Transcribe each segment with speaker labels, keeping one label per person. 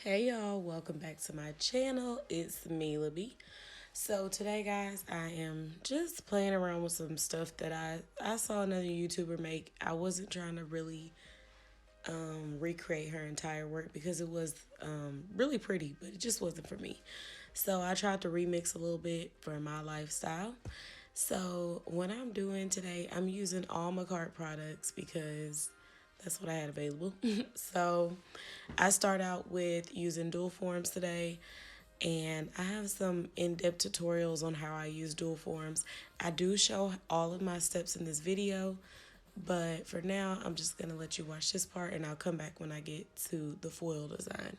Speaker 1: Hey y'all, welcome back to my channel. It's me, Libby. So today guys, I am just playing around with some stuff that I saw another YouTuber make. I wasn't trying to really recreate her entire work because it was really pretty, but it just wasn't for me. So I tried to remix a little bit for my lifestyle. So what I'm doing today, I'm using all Makartt products because that's what I had available. So I start out with using dual forms today, and I have some in-depth tutorials on how I use dual forms. I do show all of my steps in this video, but for now I'm just gonna let you watch this part and I'll come back when I get to the foil design.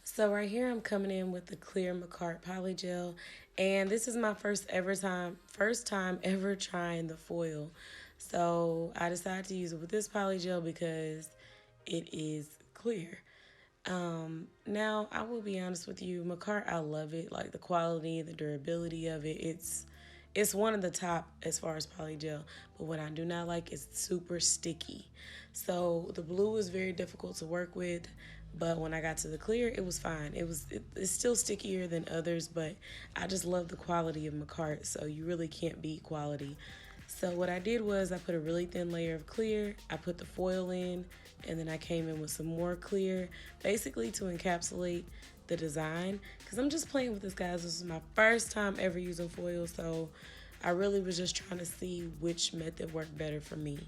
Speaker 1: So right here I'm coming in with the clear Makartt Polygel, and this is my first time ever trying the foil. So I decided to use it with this polygel because it is clear. Now I will be honest with you, Makartt, I love it. Like the quality, the durability of it. It's one of the top as far as polygel, but what I do not like is super sticky. So the blue was very difficult to work with, but when I got to the clear, it was fine. It's still stickier than others, but I just love the quality of Makartt, so you really can't beat quality. So what I did was I put a really thin layer of clear, I put the foil in, and then I came in with some more clear, basically to encapsulate the design. Because I'm just playing with this, guys. This is my first time ever using foil, so I really was just trying to see which method worked better for me.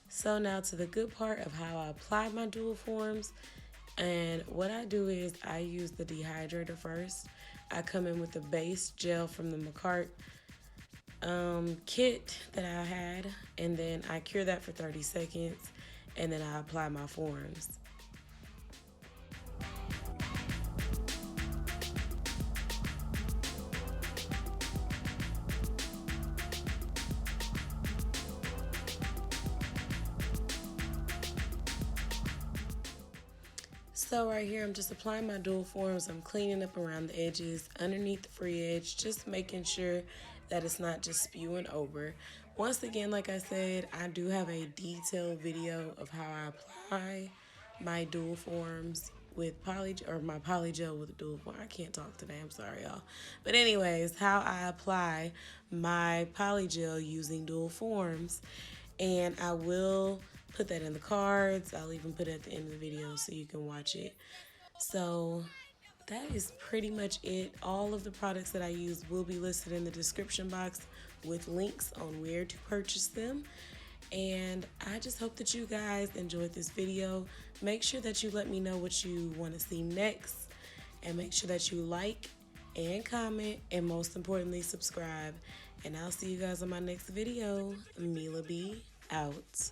Speaker 1: So now to the good part of how I apply my dual forms. And what I do is I use the dehydrator first. I come in with the base gel from the Makartt kit that I had, and then I cure that for 30 seconds, and then I apply my forms. So right here, I'm just applying my dual forms. I'm cleaning up around the edges, underneath the free edge, just making sure that it's not just spewing over. Once again, like I said, I do have a detailed video of how I apply my dual forms with my polygel with dual form. I can't talk today. I'm sorry, y'all. But anyways, how I apply my polygel using dual forms, and I will put that in the cards. I'll even put it at the end of the video so you can watch it. So that is pretty much it. All of the products that I use will be listed in the description box with links on where to purchase them. And I just hope that you guys enjoyed this video. Make sure that you let me know what you want to see next. And make sure that you like and comment. And most importantly, subscribe. And I'll see you guys on my next video. Mila B out.